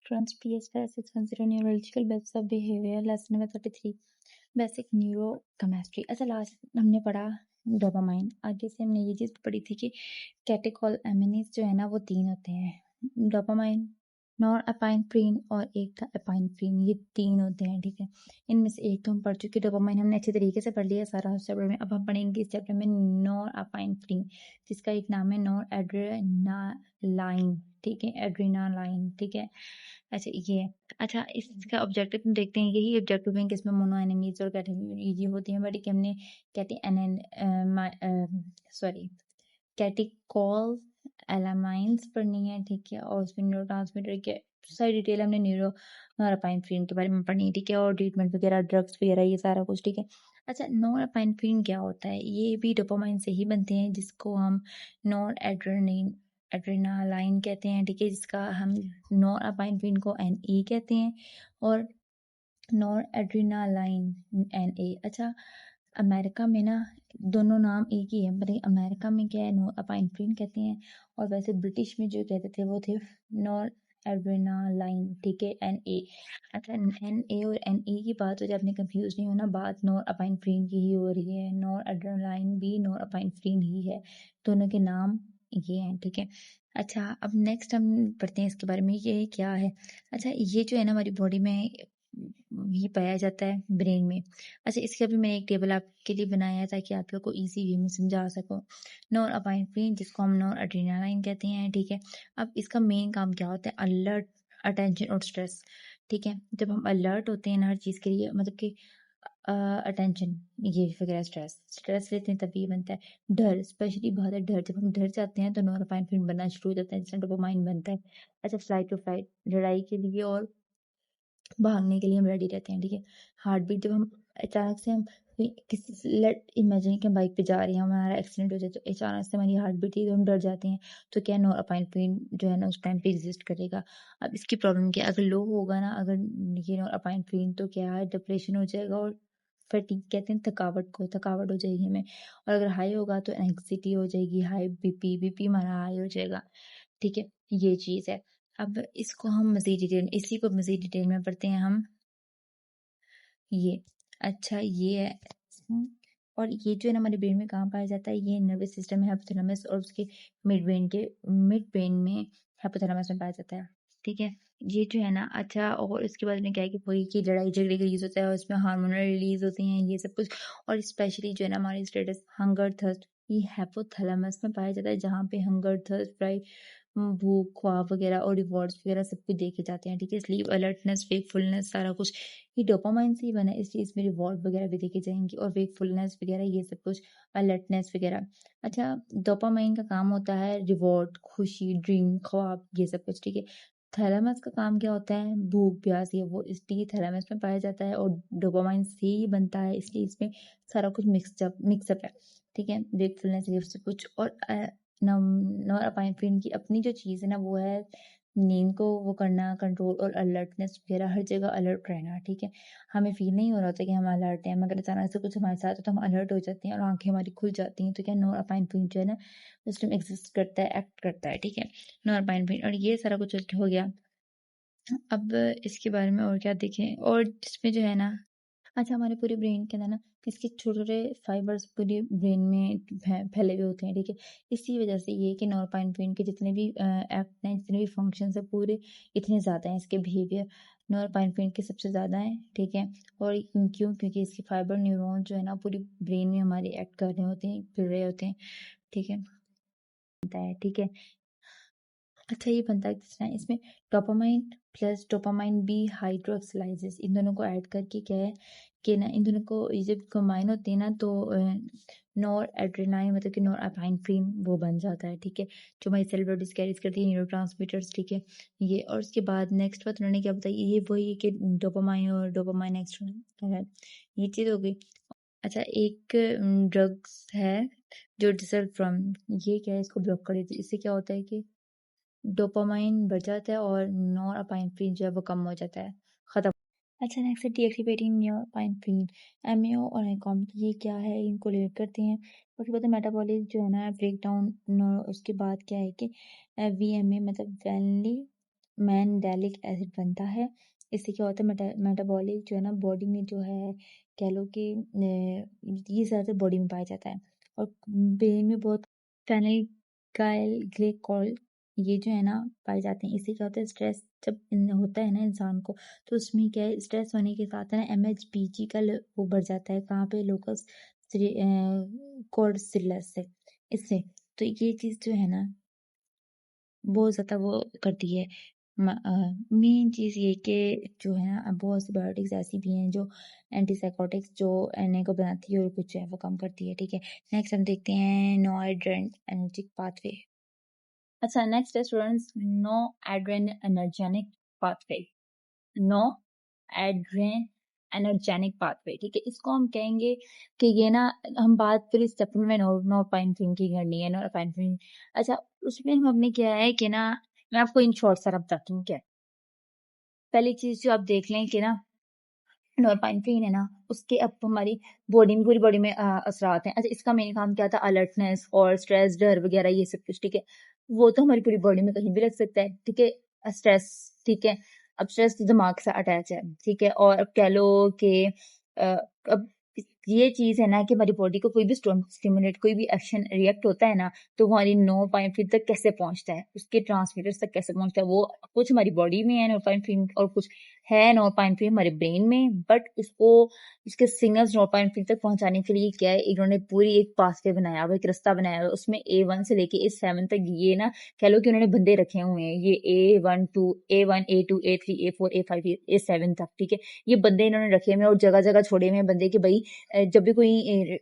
Friends, PS Basics consider neurological basis of behavior. Lesson number 33 basic neurochemistry. अच्छा, last हमने पढ़ा dopamine. आगे से हमने ये चीज़ पढ़ी थी कि कैटेकोलएमिनेज जो है ना वो 3 होते हैं, डोपामाइन, नॉरएपिनेफ्रिन और एक था एपिनेफ्रिन। ये 3 होते हैं, ठीक है। इनमें से एक तो हम पढ़ चुके, डोपामाइन हमने अच्छे तरीके से पढ़ लिया सारा उस चैप्टर में। अब हम पढ़ेंगे इस चैप्टर में नॉरएपिनेफ्रिन, जिसका एक नाम है नॉरएड्रेनालाइन, ठीक है, एड्रेनालाइन, ठीक है। अच्छा ये है। अच्छा, इसका ऑब्जेक्टिव हम देखते हैं, यही ऑब्जेक्टिव है कि इसमें मोनोएनिमीज और कैटेगोरीज होती हैं, बट हमने कैटिकॉल एलामाइंस पढ़नी है, ठीक है, और उसमें न्यूरोट्रांसमीटर के सारी डिटेल हमने नॉरएपिनेफ्रिन के बारे में पढ़नी है, ठीक है, और ट्रीटमेंट वगैरह, ड्रग्स वगैरह, ये सारा कुछ, ठीक है। अच्छा, नॉरएपिनेफ्रिन क्या होता है? ये भी डोपामाइन से ही बनते हैं, जिसको हम एड्रेनालाइन कहते हैं, ठीक है, जिसका हम नॉरएपिनेफ्रिन को NE कहते हैं और नॉरएड्रेनालाइन NA। अच्छा, अमेरिका में ना दोनों नाम एक ही है, पर अमेरिका में क्या है, नॉरएपिनेफ्रिन कहते हैं, और वैसे ब्रिटिश में जो कहते थे वो थे नॉरएड्रेनालाइन, ठीक है, NA। अच्छा, NA और NE की बात हो, जब आपने कंफ्यूज नहीं होना, बात नॉरएपिनेफ्रिन की ही हो रही है। नॉरएड्रेनालाइन भी नॉरएपिनेफ्रिन ही है, दोनों के नाम ये हैं, ठीक है। अच्छा, अब नेक्स्ट हम पढ़ते हैं इसके बारे में, ये क्या है। अच्छा, ये जो है ना हमारी बॉडी में ये पाया जाता है ब्रेन में। अच्छा, इसका भी मैंने एक टेबल आपके लिए बनाया है ताकि आप लोग को इजी वे में समझा सको। नॉरएपिनेफ्रिन, जिसको हम नॉरएड्रेनालाइन कहते हैं, ठीक है। अब इसका मेन काम क्या होता है? अलर्ट, अटेंशन और स्ट्रेस, ठीक है। जब हम अलर्ट होते हैं ना हर चीज़ के लिए, मतलब कि अटेंशन ये वगैरह, स्ट्रेस लेते हैं तभी ये बनता है। डर, स्पेशली बहुत है डर, जब हम डर जाते हैं तो नॉरएपिनेफ्रिन बनना शुरू हो जाता है, जिससे डोपामाइन बनता है। अच्छा, फ्लाइट टू फ्लाइट, लड़ाई के लिए और भागने के लिए हम रेडी रहते हैं, ठीक है। हार्ट बीट, जब हम अचानक से हम किसी लेट इमेजिन कि हम बाइक पे जा रहे हैं, हमारा एक्सीडेंट हो जाए तो अचानक से हमारी हार्ट बीट तो हम डर जाते हैं, तो क्या नॉरएपिनेफ्रिन जो है ना उस टाइम पे एग्जिस्ट करेगा। अब इसकी प्रॉब्लम क्या है? अगर लो होगा ना अगर ये नॉरएपिनेफ्रिन, तो क्या है, डिप्रेशन हो जाएगा और फटीग कहते हैं थकावट हो जाएगी हमें। और अगर हाई होगा तो एंग्जाइटी हो जाएगी, हाई बीपी हमारा हाई हो जाएगा, ठीक है, ये चीज़ है। अब इसको हम इसी को मज़ीद डिटेल में पढ़ते हैं हम। ये अच्छा, ये है। और ये जो है ना हमारे ब्रेन में कहाँ पाया जाता है? ये नर्वस सिस्टम है, हाइपोथैलेमस, और उसके मिड ब्रेन में हाइपोथैलेमस में पाया जाता है, ठीक है। ये जो है ना, अच्छा, और इसके बाद में क्या है कि वही की लड़ाई झगड़े का यूज होता है और इसमें हार्मोनल रिलीज होते हैं, ये सब कुछ। और स्पेशली जो है ना हमारी स्टेटस, हंगर थर्स्ट, ये हाइपोथैलेमस में पाया जाता है, जहाँ पे हंगर थर्स्ट, भूख, ख्वाब वगैरह और रिवॉर्ड्स वगैरह सब कुछ देखे जाते हैं, ठीक है। स्लीप, अलर्टनेस, वेकफुलनेस, सारा कुछ ये डोपामाइन से ही बना है, इसलिए इसमें रिवॉर्ड वगैरह भी देखे जाएंगे, और वेकफुलनेस वगैरह ये सब कुछ, अलर्टनेस वगैरह। अच्छा, डोपामाइन का काम होता है रिवॉर्ड, खुशी, ड्रीम, ख्वाब, ये सब कुछ, ठीक है। थैलेमस का काम क्या होता है? भूख, प्यास, ये वो, इसलिए थैलेमस में पाया जाता है और डोपामाइन से ही बनता है, इसलिए इसमें सारा कुछ मिक्सअप है, ठीक है। वेकफुलनेस, ये सब कुछ। और नॉरएपिनेफ्रिन की अपनी जो चीज़ है ना वो है नींद को वो करना, कंट्रोल, और अलर्टनेस वगैरह, हर जगह अलर्ट रहना, ठीक है। हमें फील नहीं हो रहा होता कि हम अलर्ट हैं, मगर अचानक से कुछ हमारे साथ हो तो हम अलर्ट हो जाते हैं और आंखें हमारी खुल जाती हैं, तो क्या नॉरएपिनेफ्रिन जो है ना उस टाइम एग्जिस्ट करता है, एक्ट करता है, ठीक है, नॉरएपिनेफ्रिन। और ये सारा कुछ हो गया। अब इसके बारे में और क्या देखें, और इसमें जो है ना, अच्छा, हमारे पूरे ब्रेन के अंदर ना इसके छोटे छोटे फाइबर्स पूरे ब्रेन में फैले हुए होते हैं, ठीक है। इसी वजह से ये कि नॉरएपिनेफ्रिन के जितने भी एक्ट हैं, जितने भी फंक्शंस है पूरे, इतने ज़्यादा हैं इसके बिहेवियर, नॉरएपिनेफ्रिन के सबसे ज़्यादा हैं, ठीक है। और क्यों? क्योंकि इसके फाइबर न्यूरॉन जो है ना पूरी ब्रेन में हमारे एक्ट कर रहे होते हैं, फिर रहे होते हैं, ठीक है, ठीक है। अच्छा, ये बनता है किस तरह? इसमें डोपामाइन प्लस डोपामाइन बी हाइड्रोक्सिलाइजेस, इन दोनों को ऐड करके क्या है कि ना इन दोनों को ये जब कंबाइन होते हैं ना तो नॉर एड्रेनाइन, मतलब कि नॉर एपिनेफ्रिन वो बन जाता है, ठीक है, जो हमारी सेल बॉडीज कैरीज करती है न्यूरोट्रांसमीटर्स, ठीक है, ये। और उसके बाद नेक्स्ट बात उन्होंने क्या बताई, ये वही है कि डोपामाइन और डोपामाइन एक्स्ट्रा, ये चीज़ हो गई। अच्छा, एक ड्रग्स है जो डिसल्फ्राम, ये क्या है, इसको ब्लॉक कर देती है, इससे क्या होता है कि डोपामाइन बढ़ जाता है और नॉरएपिनेफ्रिन जो है वो कम हो जाता है, खत्म। अच्छा, नेक्स्ट है डीएक्टिवेटिंग नॉरएपिनेफ्रिन, एमएओ और एकॉम, ये क्या है, इनको रिलेट करते हैं। उसके बाद मेटाबॉलिज्म जो है ना ब्रेक डाउन, उसके बाद क्या है कि वीएमए मतलब वैनली मैनडेलिक एसिड बनता है। इससे क्या होता है, मेटाबॉलिक जो है ना बॉडी में जो है, कह लो कि ये ज़्यादातर बॉडी में पाया जाता है। और ब्रेन में बहुत फेनिलकाइल ग्लिकोल ये जो है ना पाए जाते हैं। इससे क्या होता है, स्ट्रेस जब होता है ना इंसान को, तो उसमें क्या है, स्ट्रेस होने के साथ है ना MHBG का वो बढ़ जाता है। कहाँ पे, लोकस कोर्सिलस से, इससे। तो ये चीज़ जो है ना बहुत ज़्यादा वो करती है। मेन चीज़ ये कि जो है ना, बहुत सी बायोटिक्स ऐसी भी हैं जो एंटीसाइकोटिक्स जो एनए को बनाती है और कुछ जो है वो कम करती है। ठीक है, नेक्स्ट हम देखते हैं नो एड्रेनर्जिक पाथवे। अच्छा, नेक्स्ट है students noradrenergic pathway. Noradrenergic pathway. ठीक है, इसको हम कहेंगे कि ये ना, हम बात फिर इस चैप्टर में नोरपाइनेफ्रिन की करनी है, नोरपाइनेफ्रिन। अच्छा, उसमें हमने क्या है कि ना, मैं आपको इन शॉर्ट सारा बताती हूँ क्या है। पहली चीज जो आप देख लें कि ना, नोरपाइनेफ्रिन है ना, उसके अब हमारी बॉडी में, पूरी बॉडी में असरात हैं। अच्छा, इसका मेन काम क्या था, अलर्टनेस और स्ट्रेस, डर वगैरह ये सब कुछ। ठीक है, वो तो हमारी पूरी बॉडी में कहीं भी लग सकता है। ठीक है, स्ट्रेस। ठीक है, अब स्ट्रेस दिमाग से अटैच है। ठीक है, और अब कह लो कि अब ये चीज है ना कि हमारी बॉडी को कोई भी स्टिमुलेट, कोई भी एक्शन रिएक्ट होता है ना, तो हमारी नोरपाइनेफ्रिन तक कैसे पहुंचता है, उसके ट्रांसमीटर्स तक कैसे पहुंचता है, वो कुछ हमारी बॉडी में है नोरपाइनेफ्रिन और कुछ है नोरपाइनेफ्रिन हमारे ब्रेन में। बट इसको, इसके सिग्नल्स नोरपाइनेफ्रिन तक पहुंचाने के लिए क्या है, इन्होंने पूरी एक पाथवे बनाया हुआ, एक रास्ता बनाया हुआ। उसमें A1 से लेके A7 तक ये ना, कह लो कि उन्होंने बंदे रखे हुए हैं। ये A1 A2 A3 A4 A5 A7 तक। ठीक है, ये बंदे इन्होंने रखे हुए हैं और जगह जगह छोड़े हुए हैं बंदे कि भाई जब भी कोई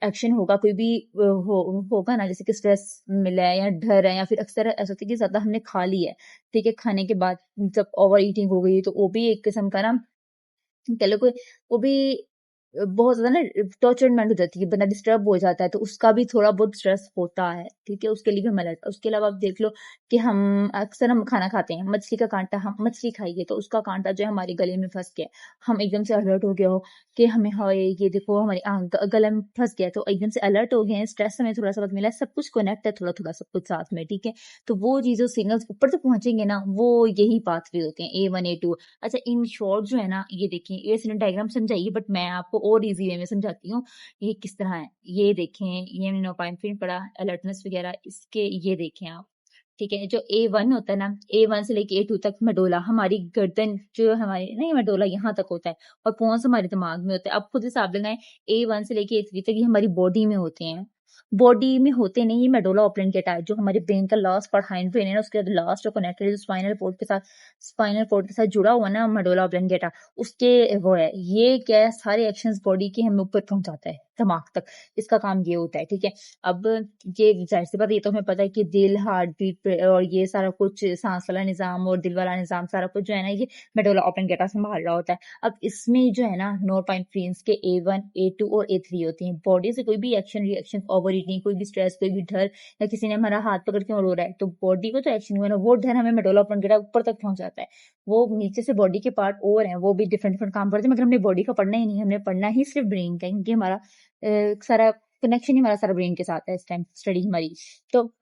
एक्शन होगा, कोई भी होगा ना, जैसे कि स्ट्रेस मिला है या डर है, या फिर अक्सर ऐसा होता है कि ज्यादा हमने खा लिया है। ठीक है, खाने के बाद जब ओवर ईटिंग हो गई, तो वो भी एक किस्म का ना, कह लो कोई, वो भी बहुत ज्यादा ना टॉर्चरमेंट हो जाती है, बंदा डिस्टर्ब हो जाता है, तो उसका भी थोड़ा बहुत स्ट्रेस होता है। ठीक है, उसके लिए भी हमें लगता है। उसके अलावा आप देख लो कि हम अक्सर हम खाना खाते हैं, मछली का कांटा, हम मछली खाइए तो उसका कांटा जो है हमारे गले में फंस गया, हम एकदम से अलर्ट हो गया हो कि हमें, हाय ये देखो हमारी गले में फंस गया, तो एकदम से अलर्ट हो गए हैं, स्ट्रेस हमें थोड़ा सा बहुत मिला है, सब कुछ कनेक्ट है थोड़ा थोड़ा सब कुछ साथ में। ठीक है, तो वो चीजों सिग्नल्स ऊपर तक पहुंचेंगे ना, वो यही पाथवे होते हैं A1 A2। अच्छा, इन शॉर्ट जो है ना, ये देखिए, ये इसने डायग्राम समझाइए, बट मैं आपको और इजी वे में समझाती हूँ ये किस तरह है। ये देखें, ये हमने नोपाइनेफ्रिन पढ़ा, अलर्टनेस वगैरह, इसके ये देखें आप। ठीक है, जो A1 होता है ना, A1 से लेके A2 तक मेडोला, हमारी गर्दन जो हमारी नहीं, मेडोला यहाँ तक होता है, और पोन्स हमारे दिमाग में होता है। अब खुद हिसाब लगाएं, A1 से लेके A3 तक ये हमारी बॉडी में होते हैं। बॉडी में होते नहीं, ये मेडोला ऑब्लंगेटा है जो हमारे ब्रेन का लास्ट पार्ट, हाइंड ब्रेन है ना, उसके लास्ट कनेक्टेड है स्पाइनल कोड के साथ, स्पाइनल कोड के साथ जुड़ा हुआ ना मेडोला ऑब्लंगेटा, उसके वो है। ये क्या है, सारे एक्शंस बॉडी के हमें ऊपर पहुंचाता है, दिमाग तक, इसका काम ये होता है। ठीक है, अब ये जाहिर सी बात, ये तो हमें पता है कि दिल, हार्ट बीट और ये सारा कुछ, सांस वाला निजाम और दिल वाला निजाम, सारा कुछ जो है ना, ये मेडोला ऑब्लंगेटा संभाल रहा होता है। अब इसमें जो है ना, नोरपाइनेफ्रिन के A1 A2 और A3 होती हैं। बॉडी से कोई भी एक्शन रिएक्शन, ओवर ईटिंग, कोई भी स्ट्रेस, कोई भी डर, या किसी ने हमारा हाथ पकड़ के रो रहा है, तो बॉडी को तो एक्शन हुआ ना, वो डर हमें मेडोला ऑब्लंगेटा ऊपर तक पहुंचाता है। वो नीचे से बॉडी के पार्ट और हैं, वो भी डिफरेंट डिफरेंट काम करते हैं, मगर हमने बॉडी का पढ़ना ही नहीं, हमने पढ़ना ही सिर्फ ब्रेन का, क्योंकि हमारा सारा कनेक्शन ही हमारा सारा ब्रेन के साथ है इस टाइम स्टडी हमारी। तो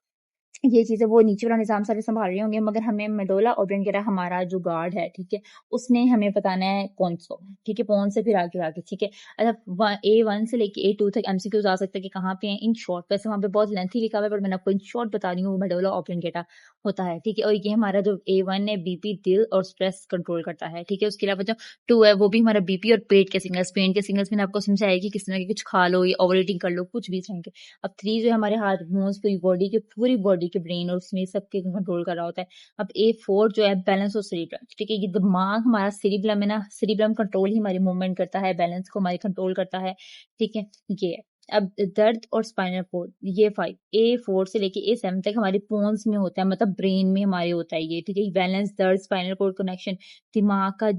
ये चीजें वो नीचे वाला निजाम सारे संभाल रहे होंगे, मगर हमें मेडोला ऑब्लंगेटा, हमारा जो गार्ड है, ठीक है, उसने हमें बताना है कौन सा। ठीक है, कौन से फिर आगे आगे। ठीक है, अच्छा, A1 से लेके A2 तक MCQs आ सकते हैं कि कहाँ पे हैं, इन शॉर्ट। वैसे वहां पे बहुत लेंथी लिखा हुआ है, पर मैंने आपको इन शॉर्ट बता रही हूँ, मेडोला ऑब्लंगेटा होता है। ठीक है, और ये हमारा जो A1 है, BP, दिल और स्ट्रेस कंट्रोल करता है। ठीक है, उसके अलावा जो 2 है, वो भी हमारा BP और पेट के सिग्नल्स, मैंने आपको समझाया कि किस तरह के, कुछ खा लो, या ओवर ईटिंग कर लो, कुछ भी इस तरह के। अब 3 जो है हमारे हार्मोन्स, पूरी बॉडी के ब्रेन और उसमें सबके कंट्रोल कर रहा होता है। अब A4 जो है बैलेंस और सेरिब्रम। ठीक है, ये दिमाग हमारा सेरिब्रम है ना, सेरिब्रम कंट्रोल ही हमारी मूवमेंट करता है, बैलेंस को हमारी कंट्रोल करता है। ठीक है, ये है। अब दर्द और स्पाइनल कोड, ये 5 A4 से लेके A7 तक हमारे पोन्स में होता है, मतलब ब्रेन में हमारे होता है ये। ठीक है, बैलेंस, दर्द, स्पाइनल कोड कनेक्शन, दिमाग का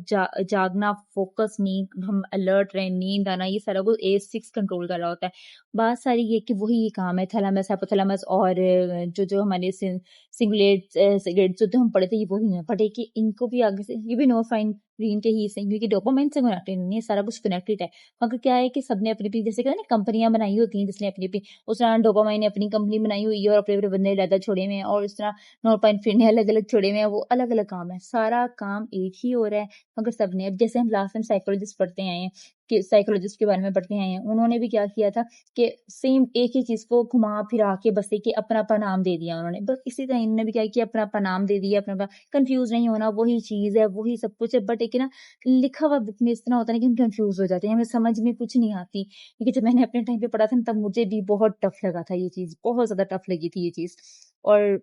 जागना, फोकस, नींद, हम अलर्ट रहे, नींद आना, ये सारा कुछ A6 कंट्रोल कर रहा होता है। बात सारी ये कि वही ये काम है, थैलेमस, हाइपोथैलेमस और जो जो हमारे सिंगुलेट सिगरेट जो हम पढ़े थे, ये वही है। बट है कि इनको भी आगे से, ये भी नो फाइन ब्रेन के ही हिस्से हैं, क्योंकि डोपामाइन से कनेक्टेड नहीं है, सारा कुछ कनेक्टेड है। मगर क्या है कि सबने अपनी अपनी, जैसे कहते हैं ना कंपनियां बनाई होती हैं, जिसने अपनी अपनी, उस तरह डोपामाइन ने अपनी कंपनी बनाई हुई है और अपने अपने बंदे ज्यादा छोड़े हुए हैं, और इस तरह नोरपाइनफ्रिन ने अलग अलग छोड़े हुए हैं। वो अलग अलग काम है, सारा काम एक ही हो रहा है मगर सबने। अब जैसे हम लास्ट टाइम साइकोलॉजिस्ट पढ़ते आए हैं, कि साइकोलॉजिस्ट के बारे में पढ़ते आए हैं, उन्होंने भी क्या किया था कि सेम एक ही चीज को घुमा फिरा के बस एक अपना अपना नाम दे दिया उन्होंने। बस इसी तरह इन्होंने भी क्या किया, अपना अपना नाम दे दिया, अपना अपना। कंफ्यूज नहीं होना, वही चीज है, वही सब कुछ है, बट एक ना लिखा हुआ बुक में इस तरह होता है कि हम कंफ्यूज हो जाते हैं, हमें समझ में कुछ नहीं आती। क्योंकि जब मैंने अपने टाइम पे पढ़ा था ना, तब मुझे भी बहुत टफ लगा था ये चीज, बहुत ज्यादा टफ लगी थी ये चीज। और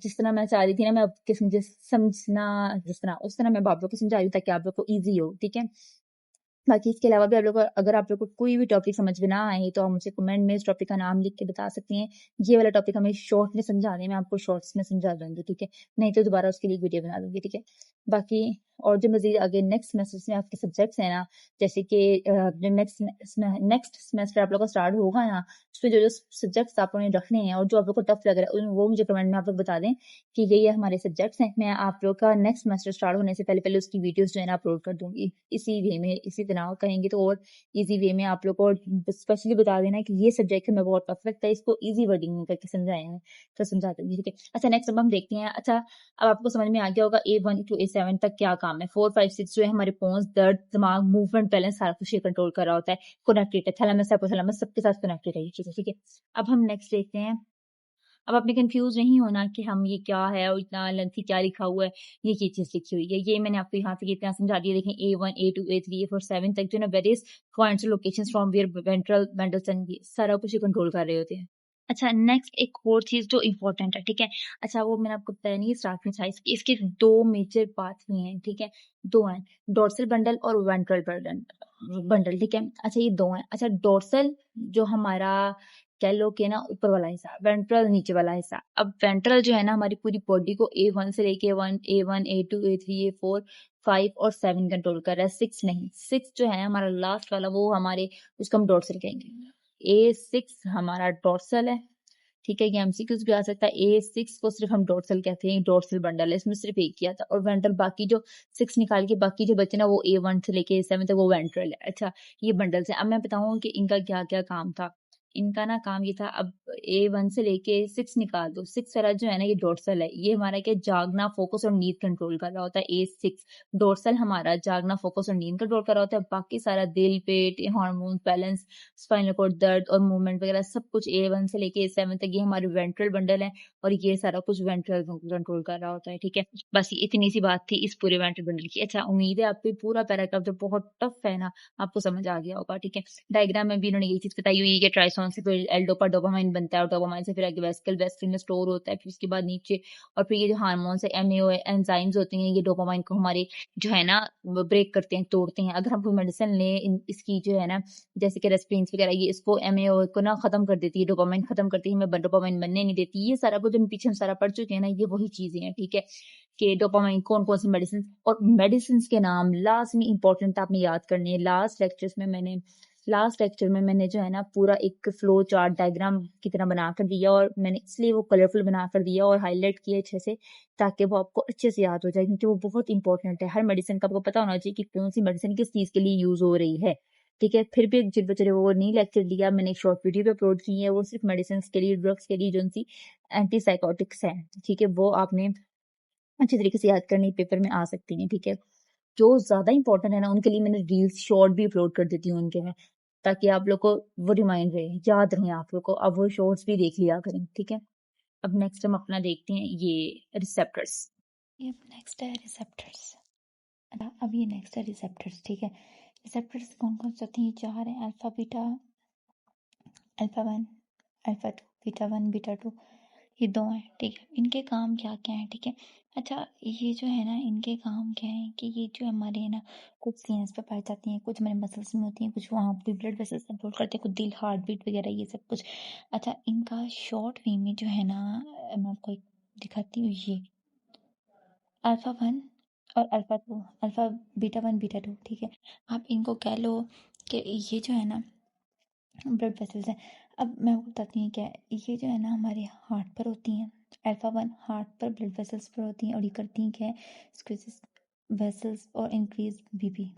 जिस तरह मैं चाह रही थी ना, मैं आपके समझना जिस तरह, उस तरह मैं आप लोग को समझा रही हूँ ताकि आप लोग को ईजी हो, ठीक है। बाकी इसके अलावा भी आप लोग को, अगर आप लोग को कोई भी टॉपिक समझ में ना आए तो आप मुझे कमेंट में इस टॉपिक का नाम लिख के बता सकती हैं। ये वाला टॉपिक हमें शॉर्ट में समझा दें, मैं आपको शॉर्ट्स में समझा दूंगी, ठीक है। नहीं तो दोबारा उसके लिए वीडियो बना दूंगी, ठीक है। बाकी और जो मजीद आगे नेक्स्ट सेमेस्टर में आपके सब्जेक्ट्स हैं ना, जैसे कि जो नेक्स्ट सेमेस्टर आप लोग का स्टार्ट होगा ना, उसमें जो जो सब्जेक्ट्स आप लोगों ने रखने हैं और जो आप लोग को टफ लग रहा है, वो मुझे कमेंट में आप लोग बता दें कि ये हमारे सब्जेक्ट्स हैं। मैं आप लोग का नेक्स्ट सेमेस्टर स्टार्ट होने से पहले पहले उसकी वीडियोस जो है ना अपलोड कर दूंगी, इसी वे में, इसी तरह कहेंगे तो और इजी वे में आप लोग को स्पेशली बता देना कि ये सब्जेक्ट हमें बहुत टफ लगता है, इसको इजी वर्डिंग में करके समझाएंगे, तो समझा दूंगी, ठीक है। अच्छा नेक्स्ट अब हम देखते हैं। अच्छा अब आपको समझ में आ गया होगा A1 to A7 तक क्या काम है। 4 5 6 जो है हमारे पोन्स, दर्द, दिमाग, मूवमेंट, बैलेंस, सारा कुछ ये कंट्रोल कर रहा होता है, कनेक्टेड है, थैलेमस हाइपोथैलेमस सबके साथ कनेक्टेड है ये चीजें, ठीक है। अब हम नेक्स्ट देखते हैं। अब आपने कंफ्यूज नहीं होना कि हम ये क्या है और इतना लेंथी क्या लिखा हुआ है, ये चीज लिखी हुई है, ये मैंने आपको यहाँ तक इतना समझा दिया। देखें A1 A2 A3 A4 7 तक जो ना various points locations from where ventral mental सारा कुछ कंट्रोल कर रहे होते हैं। अच्छा नेक्स्ट एक और चीज जो इम्पोर्टेंट है, ठीक है। अच्छा वो मैंने आपको बताया नहीं स्टार्ट में था, इसके दो मेजर पाथवे हैं, ठीक है। दो हैं, डोर्सल बंडल और वेंट्रल बंडल, ठीक है। अच्छा ये दो हैं। अच्छा डोर्सल जो हमारा कह लो कि ना ऊपर वाला हिस्सा, वेंट्रल नीचे वाला हिस्सा। अब वेंट्रल जो है ना हमारी पूरी बॉडी को A1 से लेके A1 A2 A3 A4 5 और 7 कंट्रोल कर रहा है, 6 नहीं। 6 जो है हमारा लास्ट वाला, वो हमारे, उसको हम डोर्सल कहेंगे। A6 हमारा डोर्सल है, ठीक है। ये एमसीक्यूज भी आ सकता है। A6 को सिर्फ हम डोर्सल कहते हैं, डोर्सल बंडल है, इसमें सिर्फ एक किया था। और वेंट्रल बाकी जो 6 निकाल के बाकी जो बचे ना, वो A1 से लेके A7 तक वो वेंट्रल है। अच्छा ये बंडल है। अब मैं बताऊँ कि इनका क्या क्या काम था। इनका ना काम ये था, अब A1 से लेके 6 निकाल दो, 6 वाला जो है ना ये डोर्सल है, ये हमारा क्या जागना, फोकस और नींद कंट्रोल कर रहा होता है। A6 डोर्सल हमारा जागना, फोकस और नींद कंट्रोल कर रहा होता है। बाकी सारा दिल, पेट, हार्मोन, बैलेंस, स्पाइनल कॉर्ड, दर्द और मूवमेंट वगैरह सब कुछ A1 से लेके A7 तक ये हमारे वेंट्रल बंडल है, और ये सारा कुछ वेंट्रल कंट्रोल कर रहा होता है, ठीक है। बस ये इतनी सी बात थी इस पूरे वेंट्रल बंडल की। अच्छा उम्मीद है आपको पूरा पैराग्राफ जो बहुत टफ है ना आपको समझ आ गया होगा, ठीक है। डायग्राम में भी इन्होंने यही चीज बताई हुई है कि ट्राइसोन से फिर एल डोपा डोपामाइन बनता है, और डोपामाइन से फिर आगे वेसिकल, वेसिकल में स्टोर होता है, फिर उसके बाद नीचे, और फिर ये जो हार्मोन्स है MAO एंजाइम्स होते हैं, ये डोपामाइन को हमारे जो है ना ब्रेक करते हैं, तोड़ते हैं। अगर हम कोई मेडिसिन लें इसकी जो है ना, जैसे कि रेस्पिरिन वगैरह, ये इसको MAO को ना खत्म कर देती है, डोपामाइन खत्म करती है, हमें डोपामाइन बनने नहीं देती। ये सारा कुछ हम पीछे हम सारा पढ़ चुके हैं ना, ये वही चीजें हैं, ठीक है। कि डोपामाइन कौन कौन सी मेडिसिन, और मेडिसिन के नाम लास्ट में इंपॉर्टेंट आपने याद करने हैं। लास्ट लेक्चर में मैंने जो है ना पूरा एक फ्लो चार्ट डायग्राम की तरह बना कर दिया, और मैंने इसलिए वो कलरफुल बना कर दिया और हाईलाइट किया अच्छे से, ताकि वो आपको अच्छे से याद हो जाए, क्योंकि वो बहुत इंपॉर्टेंट है। हर मेडिसिन का आपको पता होना चाहिए कि कौन सी मेडिसिन किस चीज के लिए यूज हो रही है, ठीक है। फिर भी जिन बच्चे वो नहीं लेक्चर लिया, मैंने एक शॉर्ट वीडियो पे अपलोड की है, वो सिर्फ मेडिसिन के लिए, ड्रग्स के लिए, जो सी एंटी साइकोटिक्स है, ठीक है, वो आपने अच्छे तरीके से याद करनी, पेपर में आ सकती हैं, ठीक है। जो ज्यादा इंपॉर्टेंट है ना उनके लिए मैंने रील्स शॉर्ट भी अपलोड कर देती हूँ उनके में, ताकि आप लोग को वो रिमाइंड रहे, याद रहे आप लोग को। अब वो शॉर्ट्स भी देख लिया करें, ठीक है। अब नेक्स्ट हम अपना देखते हैं ये रिसेप्टर्स। ये नेक्स्ट है रिसेप्टर्स। अब ये नेक्स्ट है रिसेप्टर्स, ठीक है। रिसेप्टर्स कौन कौन से होते हैं? ये 4 हैं, alpha beta, alpha 1, alpha 2, beta 1, beta 2, ये 2 हैं, ठीक है। इनके काम क्या क्या हैं, ठीक है। अच्छा ये जो है ना इनके काम क्या है कि ये जो हमारे है ना कुछ सीन्स पे पाई जाती हैं, कुछ हमारे मसल्स में होती हैं, कुछ वहाँ पे ब्लड वेसल्स कंट्रोल करते हैं, कुछ दिल, हार्ट बीट वगैरह ये सब कुछ। अच्छा इनका शॉर्ट वे में जो है ना मैं आपको एक दिखाती हूँ, ये अल्फा 1 और अल्फा 2, अल्फा बीटा 1 बीटा 2, ठीक है। आप इनको कह लो कि ये जो है ना ब्लड वेसल्स हैं। अब मैं आपको बताती हूँ क्या है, ये जो है ना हमारे हार्ट पर होती हैं। अल्फा 1 हार्ट पर ब्लड वेसल्स पर होती हैं, और ये करती हैं क्या है, स्क्वीजेस वेसल्स और इंक्रीज बीपी।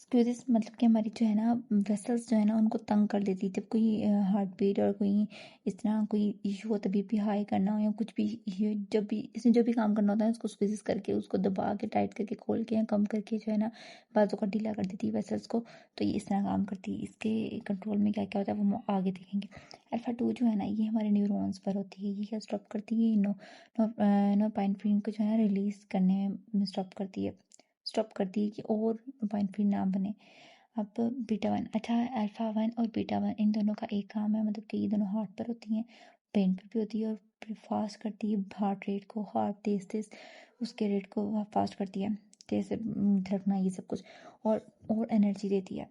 स्क्वीज़ मतलब कि हमारी जो है ना वेसल्स जो है ना उनको तंग कर देती है। जब कोई हार्ट बीट और कोई इस तरह कोई इशू होता है, बीपी हाई करना हो या कुछ भी, ये जब भी इसमें जो भी काम करना होता है उसको स्क्वीज़ करके, उसको दबा के, टाइट करके, खोल के या कम करके जो है ना बाजू का ढीला कर देती है वेसल्स को। तो ये इस तरह काम करती है। इसके कंट्रोल में क्या क्या होता है वो हम आगे देखेंगे। अल्फा 2 जो है ना ये हमारे न्यूरॉन्स पर होती है। ये क्या स्टॉप करती है, नोपाइनफ्रीन को जो है ना रिलीज करने में स्टॉप करती है कि और नोपाइनफ्रीन ना बने। अब बीटा वन, अच्छा अल्फा वन और बीटा वन इन दोनों का एक काम है, मतलब कि ये दोनों हार्ट पर होती हैं, ब्रेन पर भी होती है और फास्ट करती है हार्ट रेट को, हार्ट तेज तेज उसके रेट को फास्ट करती है, तेज से धड़कना ये सब कुछ, और एनर्जी देती है।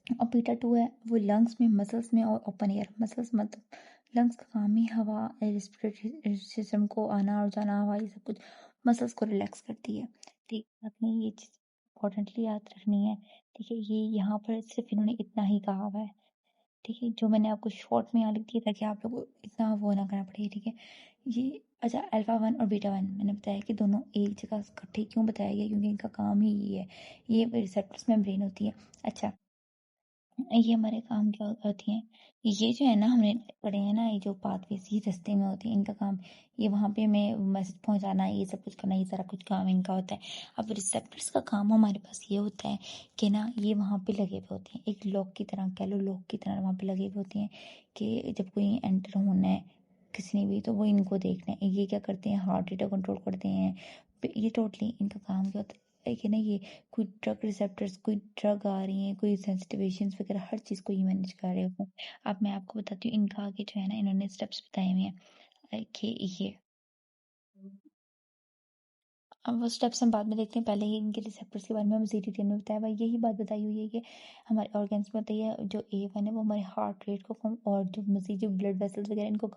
और बीटा टू है वो लंग्स में, मसल्स में और ओपन एयर। मसल्स मतलब लंग्स का काम ही हवा, रेस्पिरेटरी सिस्टम को आना और जाना, हवा ये सब कुछ, मसल्स को रिलैक्स करती है। ठीक, आपने ये चीज़ इम्पोर्टेंटली याद रखनी है। ठीक है, ये यहाँ पर सिर्फ इन्होंने इतना ही कहा हुआ है। ठीक है, जो मैंने आपको शॉर्ट में यहाँ लिख दिया ताकि आप लोगों को इतना वो ना करना पड़े। ठीक है, ये अच्छा अल्फा वन और बीटा वन मैंने बताया कि दोनों एक जगह इकट्ठे क्यों बताया गया, क्योंकि इनका काम ही ये है। ये रिसेप्टर्स मेम्ब्रेन होती है। अच्छा, ये हमारे काम क्या होती हैं, ये जो है ना हमने पढ़े हैं ना, ये जो पाथवेज ये रास्ते में होती है, इनका काम ये वहाँ पे हमें मैसेज पहुँचाना, ये सब कुछ करना, ये सारा कुछ काम इनका होता है। अब रिसेप्टर्स का काम हमारे पास ये होता है कि ना ये वहाँ पे लगे हुए होते हैं, एक लॉक की तरह कह लो, लॉक की तरह वहाँ पे लगे हुए होते हैं कि जब कोई एंटर होना है किसी ने भी तो वो इनको देखना है। ये क्या करते हैं, हार्ट रेट कंट्रोल करते हैं। ये टोटली इनका काम क्या होता है कि ना ये कोई ड्रग रिसेप्टर्स, कोई ड्रग आ रही हैं, कोई सेंसिटिवेशंस वगैरह, हर चीज़ को ये मैनेज कर रहे हो। अब मैं आपको बताती हूँ इनका आगे जो है ना इन्होंने स्टेप्स बताए हुए हैं कि ये, अब वो स्टेप्स हम बाद में देखते हैं, पहले ही इनके रिसेप्टर्स के बारे में हम मज़ीद डिटेल में बताया हुआ है। यही बात बताई हुई है कि हमारे ऑर्गन्स में होती है, जो A1 है वो हमारे हार्ट रेट को कम और जो मज़ीद जो ब्लड वेसल्स वगैरह इनको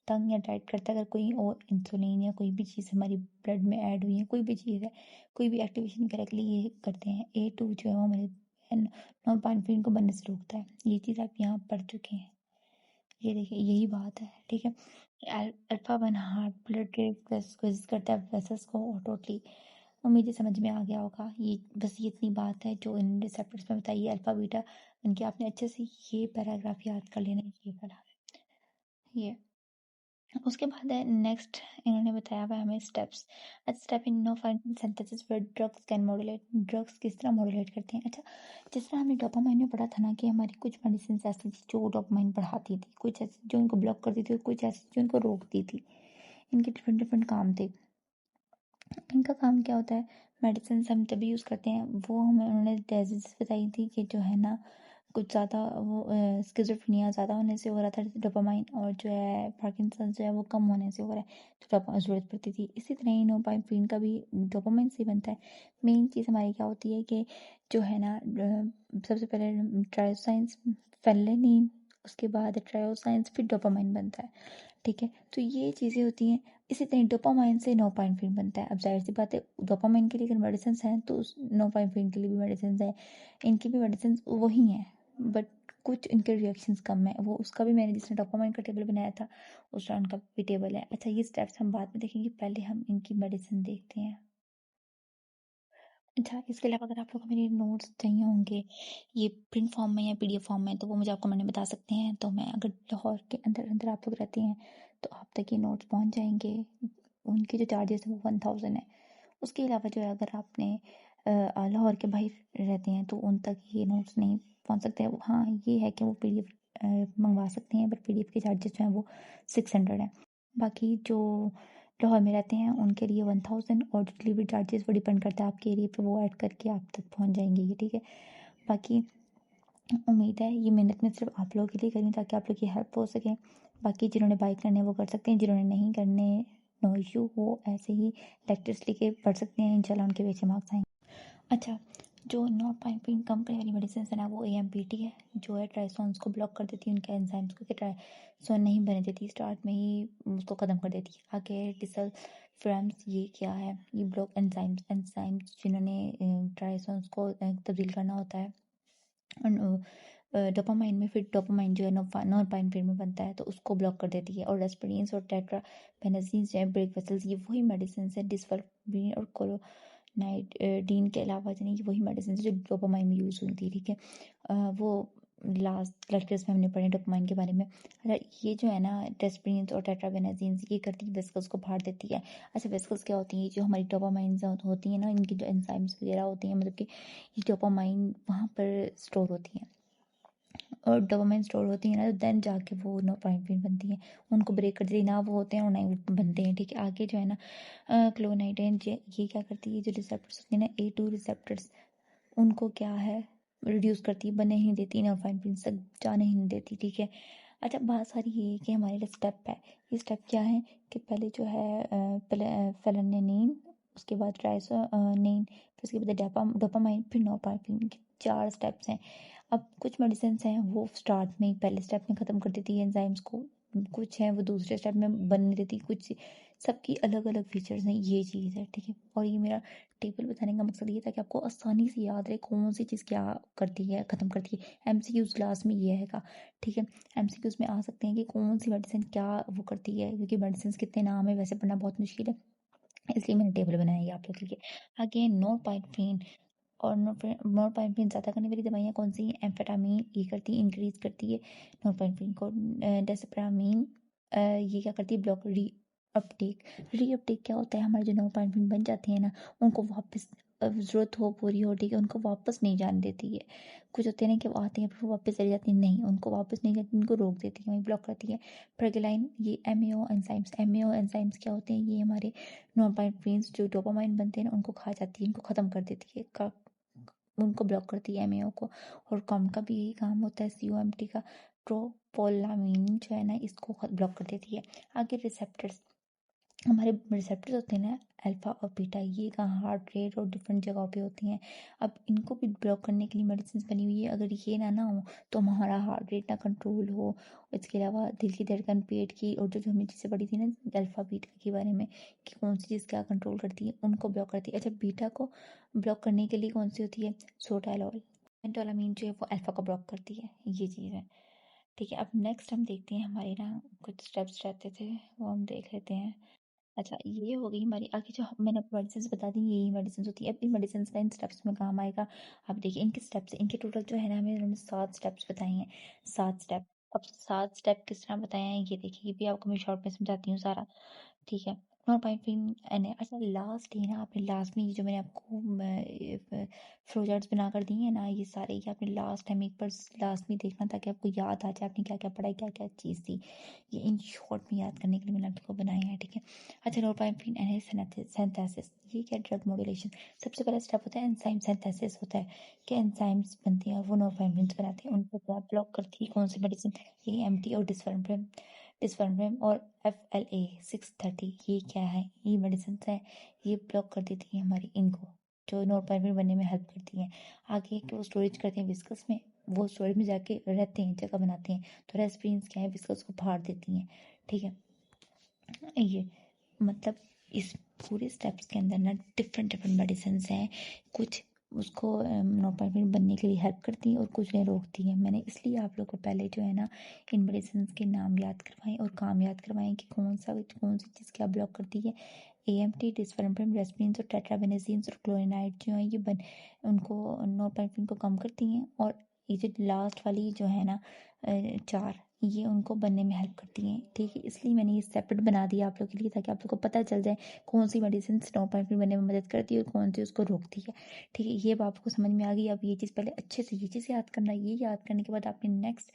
तंग या टाइट करता है। अगर कोई और इंसुलिन या कोई भी चीज़ हमारी ब्लड में ऐड हुई है, कोई भी चीज़ है, कोई भी एक्टिवेशन वगैरह के लिए ये करते हैं। A2 जो है वो हमारे नॉरपेनेफ्रिन को बनने से रोकता है। ये चीज़ आप यहाँ पढ़ चुके हैं। ये देखिए यही बात है। ठीक है, alpha one heart blood rate कोशिश करता है वेसल्स को, और टोटली उम्मीद है समझ में आ गया होगा। ये बस ये इतनी बात है जो इन रिसेप्टर्स में बताइए, अल्फा बीटा इनके आपने अच्छे से ये पैराग्राफ याद कर लेना है, ये पढ़ा ये। उसके बाद है नेक्स्ट, इन्होंने बताया हुआ है हमें स्टेप्स। स्टेप इन नोफाइनिन synthesis where drugs can modulate, drugs किस तरह मॉड्यूलेट करते हैं। अच्छा, जिस तरह हमने डोपामाइन में पढ़ा था ना कि हमारी कुछ मेडिसिन ऐसी थी जो डोपामाइन बढ़ाती थी, कुछ ऐसी जो इनको ब्लॉक करती थी और कुछ ऐसी जो इनको रोकती थी। इनके डिफरेंट डिफरेंट काम थे। इनका काम क्या होता है, मेडिसिन हम तभी यूज़ करते हैं, वो हमें उन्होंने डिजीज बताई थी कि जो है ना कुछ ज़्यादा वो स्किज़ोफ्रेनिया ज़्यादा होने से हो रहा था डोपामाइन, और जो है पार्किंसन जो है वो कम होने से हो रहा है, तो डोपामाइन ज़रूरत पड़ती थी। इसी तरह ही नोपाइनफ्रीन का भी डोपामाइन से ही बनता है। मेन चीज़ हमारी क्या होती है कि जो है ना सबसे पहले ट्रायोसाइंस, फेलेनिन, उसके बाद ट्रायोसाइंस, फिर डोपामाइन बनता है। ठीक है, तो ये चीज़ें होती हैं। इसी तरह डोपामाइन से नोपाइनफ्रीन बनता है। अब जाहिर सी बात है डोपामाइन के लिए अगर मेडिसिन हैं तो नोपाइनफ्रीन के लिए भी मेडिसिन हैं, इनकी भी मेडिसिन वही हैं, बट कुछ इनके रिएक्शंस कम है। वो उसका भी मैंने जिसने डोपामाइन का टेबल बनाया था उस तरह उनका भी टेबल है। अच्छा, ये स्टेप्स हम बाद में देखेंगे, पहले हम इनकी मेडिसिन देखते हैं। अच्छा, इसके अलावा अगर आप लोग को मेरे नोट्स चाहिए होंगे ये प्रिंट फॉर्म में या PDF फॉर्म में, तो वो मुझे आप कमेंट में बता सकते हैं। तो मैं अगर लाहौर के अंदर अंदर आप लोग रहते हैं तो आप तक ये नोट्स पहुंच जाएंगे। उनके जो चार्जेस हैं वो 1000 है। उसके अलावा जो है अगर आपने लाहौर के बाहर रहते हैं तो उन तक ये नोट्स नहीं पहुंच सकते हैं। हाँ, ये है कि वो PDF मंगवा सकते हैं, बट PDF के चार्जेस जो हैं वो 600 हैं। बाकी जो लाहौर में रहते हैं उनके लिए 1000, और जो डिलीवरी चार्जेस वो डिपेंड करता है आपके एरिया पे, वो ऐड करके आप तक पहुंच जाएंगे ये। ठीक है, बाकी उम्मीद है ये मेहनत मैं सिर्फ आप लोगों के लिए करूँ ताकि आप लोग की हेल्प हो सके। बाकी जिन्होंने बाई करने वो कर सकते हैं, जिन्होंने नहीं करने नो इशू, वो ऐसे ही लेक्चर्स लेके पढ़ सकते हैं, इंशाल्लाह उनके भी अच्छे मार्क्स आएंगे। अच्छा, जो नॉरपेनेफ्रिन कंपनी वाली मेडिसिन है ना वो AMPT है, जो है ट्राइसोन्स को ब्लॉक कर देती है, उनके एंजाइम्स को, कि ट्राइसोन नहीं बने देती, स्टार्ट में ही उसको ख़त्म कर देती है। आगे डिसल्फिराम्स, ये क्या है, ये ब्लॉक एंजाइम्स एंजाइम्स जिन्होंने ट्राइसोन्स को तब्दील करना होता है डोपामाइन में फिर डोपामाइन जो है नॉरपाइनेफ्रिन में बनता है तो उसको ब्लॉक कर देती है। और रेस्पिरिन्स और टेट्राबेनाजीन जो है ब्रेक वेसल्स, ये वही मेडिसिन है डिसवल्फिन और कोलोनाइडीन के अलावा यानी कि वही मेडिसिन जो डोपामाइन में यूज़ हुई थी, ठीक है। वो लास्ट लेक्चर्स में हमने पढ़े डोपामाइन के बारे में। अच्छा, ये जो है ना डेस्प्रिन्स और टेट्राबेनाजीन ये करती है वेस्कल्स को फाड़ देती है। अच्छा, वेस्कल्स क्या होती हैं? जो हमारी डोपामाइन होती है ना, इनकी जो एंजाइम्स वगैरह होती हैं, मतलब कि ये डोपामाइन वहाँ पर स्टोर होती हैं और डोपामाइन स्टोर होती है ना, तो देन जाके वो नॉरपाइनेफ्रिन बनती है। उनको ब्रेक कर देती है ना, वो होते हैं और ना ही वो बनते हैं, ठीक है। आगे जो है ना क्लोनाइडेन ये क्या करती है? जो रिसेप्टर्स होते हैं ना A2 रिसेप्टर्स, उनको क्या है रिड्यूस करती है, बनने ही नहीं देती, नॉरपाइनेफ्रिन तक जाने ही नहीं देती, ठीक है। अच्छा, बात सारी ये है कि हमारे लिए स्टेप है। ये स्टेप क्या है कि पहले जो है फेलेनिन, उसके बाद ट्राइसोनिन, फिर उसके बाद डोपामाइन, फिर नॉरपाइनेफ्रिन के 4 स्टेप्स हैं। अब कुछ मेडिसिन हैं वो स्टार्ट में पहले स्टेप में ख़त्म कर देती है एंजाइम्स को, कुछ हैं वो दूसरे स्टेप में बनने देती, कुछ सबकी अलग अलग फीचर्स हैं, ये चीज़ है, ठीक है। और ये मेरा टेबल बताने का मकसद ये था कि आपको आसानी से याद रहे कौन सी चीज़ क्या करती है, ख़त्म करती है। एमसीक्यूज क्लास में ये है, ठीक है। एमसीक्यूज में आ सकते हैं कि कौन सी मेडिसिन क्या वो करती है, क्योंकि मेडिसिन कितने नाम है वैसे पढ़ना बहुत मुश्किल है, इसलिए मैंने टेबल बनाई है आप लोग के लिए। आगे नॉरपाइनेफ्रिन और नॉरपाइनेफ्रिन ज़्यादा करने वाली दवाइयाँ कौन सी हैं? एम्फेटामिन ये करती है, इंक्रीज करती है नॉरपाइनेफ्रिन को। डेसिप्रामिन ये क्या करती है? ब्लॉक री अपटेक क्या होता है? हमारे जो नॉरपाइनेफ्रिन बन जाते हैं ना, उनको वापस ज़रूरत हो पूरी हो, ठीक है, उनको वापस नहीं जाने देती है। कुछ होते हैं ना कि वो आते हैं फिर वो वापस चले जाते हैं, नहीं, उनको वापस नहीं जाती, उनको रोक देती है, वहीं ब्लॉक करती है। प्रेगलाइन ये एमएओ एंजाइम्स क्या होते हैं? ये हमारे नॉरपाइनेफ्रिन जो डोपामाइन बनते हैं ना, उनको खा जाती है, इनको ख़त्म कर देती है, उनको ब्लॉक करती है एमएओ को। और कॉम का भी यही काम होता है, सीओएमटी का। ट्रोपोलामीन जो है ना, इसको ब्लॉक कर देती है। आगे रिसेप्टर्स, हमारे रिसेप्टर्स होते हैं ना अल्फा और बीटा, ये कहाँ हार्ट रेट और डिफरेंट जगहों पे होती हैं। अब इनको भी ब्लॉक करने के लिए मेडिसिन बनी हुई है। अगर ये ना हो तो हमारा हार्ट रेट ना कंट्रोल हो। इसके अलावा दिल की धड़कन, पेट की, और जो जो हमने चीज़ें पढ़ी थी ना अल्फा बीटा के बारे में कि कौन सी चीज़ क्या कंट्रोल करती है, उनको ब्लॉक करती है। अच्छा, बीटा को ब्लॉक करने के लिए कौन सी होती है? सोटालॉल। पेंटोलामीन जो है वो अल्फा को ब्लॉक करती है, ये चीज़ है, ठीक है। अब नेक्स्ट हम देखते हैं हमारे ना कुछ स्टेप्स रहते थे, वो हम देख लेते हैं। अच्छा, ये हो गई हमारी। आगे जो मैंने आपको मेडिसिन बता दी, यही मेडिसिन होती है। अब इन मेडिसिन का इन स्टेप्स में काम आएगा। अब देखिए इनके स्टेप्स, इनके टोटल जो है ना हमें 7 स्टेप्स बताए हैं, 7 स्टेप। अब 7 स्टेप किस तरह बताए हैं ये देखिए, ये भी आपको मैं शॉर्ट में समझाती हूँ सारा, ठीक है। नॉरपाइनेफ्रिन एन अच्छा, लास्ट है ना, आपने लास्ट में ये जो मैंने आपको फ्लो चार्ट्स बना कर दिए हैं ना, ये सारे ये आपने लास्ट टाइम एक बार लास्ट में देखना ताकि आपको याद आ जाए आपने क्या क्या पढ़ा है, क्या क्या चीज़ थी। ये इन शॉर्ट में याद करने के लिए मैंने आपको बनाए हैं, ठीक है। अच्छा, नॉरपाइनेफ्रिन सिंथेसिस, ये क्या? Drug modulation. सबसे पहला स्टेप होता है एंजाइम सिंथेसिस होता है कि एंजाइम्स बनती हैं और वो नॉरपाइनेफ्रिन बनाते हैं, उनको क्या ब्लॉक करती है? कौन सी मेडिसिन? ये एमटी और डिसवर्मेम और FLA630, ये क्या है? ये मेडिसिन है, ये ब्लॉक कर देती है हमारी इनको, जो नॉरपाइनेफ्रिन बनने में हेल्प करती हैं। आगे कि वो स्टोरेज करते हैं विस्कस में, वो स्टोरेज में जाके रहते हैं, जगह बनाते हैं। तो रेस्पिरिन्स क्या है? विस्कस को फाड़ देती हैं, ठीक है। ये मतलब इस पूरे स्टेप्स के अंदर ना डिफरेंट डिफरेंट मेडिसिन हैं। कुछ उसको नॉरपाइनेफ्रिन बनने के लिए हेल्प करती हैं और कुछ ने रोकती हैं। मैंने इसलिए आप लोग को पहले जो है ना इन मेडिसिन के नाम याद करवाएं और काम याद करवाएं कि कौन सी चीज़ क्या ब्लॉक करती है। AMT, डिसवर्मेम, रेस्पिरिन्स और टेट्राबेनाजीन्स और क्लोराइड जो है ये उनको नॉरपाइनेफ्रिन को कम करती हैं। और ये जो लास्ट वाली जो है ना 4, ये उनको बनने में हेल्प करती हैं, ठीक है। इसलिए मैंने ये सेपरेट बना दिया आप लोग के लिए ताकि आप लोग को पता चल जाए कौन सी मेडिसिन नॉरपाइनेफ्रिन बनने में मदद करती है और कौन सी उसको रोकती है, ठीक है। ये अब आपको समझ में आ गई। अब ये चीज़ पहले अच्छे से ये चीज़ याद करना, ये याद करने के बाद आपने नेक्स्ट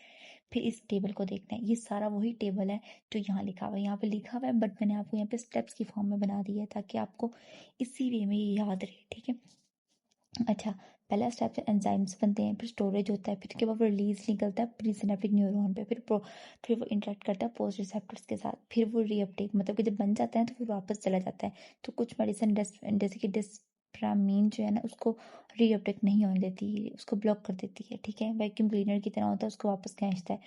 फिर इस टेबल को देखना है। ये सारा वही टेबल है जो यहाँ लिखा हुआ है, यहाँ पे लिखा हुआ है, बट मैंने आपको यहाँ पे स्टेप्स की फॉर्म में बना दिया है ताकि आपको इसी वे में ये याद रहे, ठीक है। अच्छा, पहला स्टेप है एंजाइम्स बनते हैं, फिर स्टोरेज होता है, फिर उसके बाद वो रिलीज निकलता है प्री सिनेप्टिक न्यूरॉन पे, फिर वो इंटरेक्ट करता है पोस्ट रिसेप्टर्स के साथ, फिर वो रीअपटेक मतलब कि जब बन जाता है तो फिर वापस चला जाता है। तो कुछ मेडिसिन जैसे कि डिस्प्रामीन जो है ना उसको रीअपटेक नहीं होने देती, उसको ब्लॉक कर देती है, ठीक है। वैक्यूम क्लीनर की तरह होता है, उसको वापस खींचता है,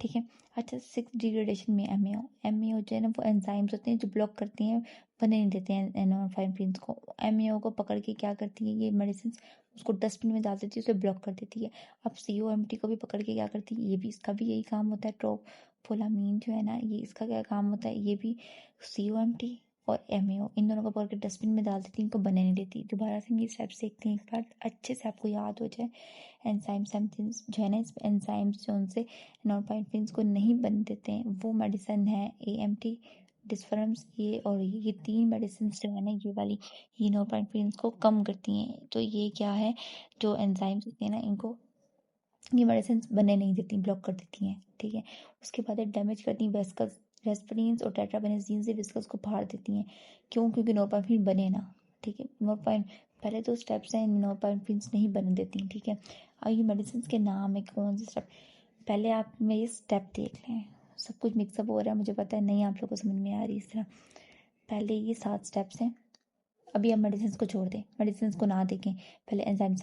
ठीक है। अच्छा, 6 डिग्रेडेशन में एमएओ जो है ना वो एंजाइम्स होते हैं जो ब्लॉक करते हैं, बनने नहीं देते हैं नॉरपाइनफ्रिन को। एमएओ को पकड़ के क्या करती है ये मेडिसिन, उसको डस्टबिन में डाल देती है, उसे ब्लॉक कर देती है। अब सीओएमटी को भी पकड़ के क्या करती है, ये भी इसका भी यही काम होता है। ट्रोपोलामीन जो है ना, ये इसका क्या काम होता है, ये भी सीओएमटी और एमएओ इन दोनों को पकड़ के डस्टबिन में डाल देती है, इनको बनने नहीं देती। दोबारा से हम ये स्टेप्स देखते हैं एक बार अच्छे से आपको याद हो जाए। एंजाइम्स जो है ना, इस एंजाइम्स जो उनसे नॉरपाइनफ्रिन को नहीं बनने देते हैं, वो मेडिसिन है एएमटी, डिस्फरम्स, ये और ये 3 मेडिसिन जो है ना, ये वाली, ये नॉरपाइनफ्रिन को कम करती हैं। तो ये क्या है, जो एंजाइम्स होते हैं ना, इनको ये मेडिसिन बनने नहीं देती, ब्लॉक कर देती हैं, ठीक है। उसके बाद डैमेज करती हैं वेस्कस, रेस्पिरिन्स और टेट्राबेनेजीन से विस्कस को फाड़ देती हैं। क्यों? क्योंकि नॉरपाइनफ्रिन बने ना, ठीक है। नॉरपाइन पहले तो स्टेप्स हैं, नॉरपाइनफ्रिन नहीं बनने देती, ठीक है। और ये मेडिसिन के नाम है, कौन से स्टेप, पहले आप मेरे स्टेप देख लें। सब कुछ मिक्सअप हो रहा है, मुझे पता है, नहीं आप लोगों को समझ में आ रही इस तरह। पहले ये 7 स्टेप्स हैं। अभी आप मेडिसिन को छोड़ दें, मेडिसिन को ना देखें। पहले एंजाइम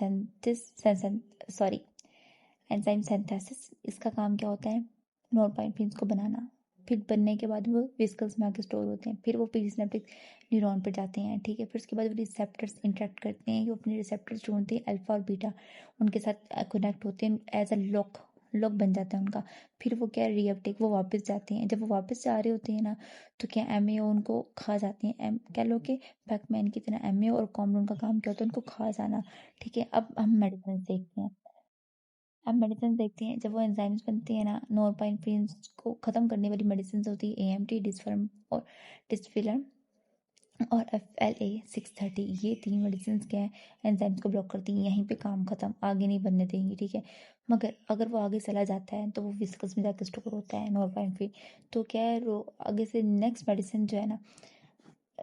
सिंथेसिस, इसका काम क्या होता है, नॉरपाइनफ्रिन को बनाना। फिर बनने के बाद वो विस्कल्स में आके स्टोर होते हैं, फिर वो प्रीसिनेप्टिक न्यूरॉन पर जाते हैं, ठीक है। फिर उसके बाद वो रिसेप्टर्स इंटरेक्ट करते हैं, ये अपने रिसेप्टर्स जो होते हैं अल्फा और बीटा, उनके साथ कनेक्ट होते हैं, एज अ लॉक बन जाता है उनका। फिर वो क्या, रीअपटेक, वो वापस जाते हैं। जब वो वापस जा रहे होते हैं ना, तो क्या एमएओ उनको खा जाते हैं, कह लो कि पैकमैन की तरह एमएओ और कॉम्बिन का काम क्या होता है, उनको खा जाना, ठीक है। अब हम मेडिसिन देखते हैं। अब मेडिसिन देखते हैं, जब वो एंजाइम्स बनती है ना, नॉरपाइनफ्रिन को ख़त्म करने वाली मेडिसिन होती है एएमटी, डिस्फर्म और डिस्फिलम और FLA630। ये 3 मेडिसिन क्या है, एंजाइम्स को ब्लॉक करती हैं, यहीं पे काम खत्म, आगे नहीं बनने देंगी, ठीक है। मगर अगर वो आगे चला जाता है तो वो विस्कस में जाकर स्टोर होता है नॉरपाइनफ्रिन। तो क्या है, आगे से नेक्स्ट मेडिसिन जो है ना,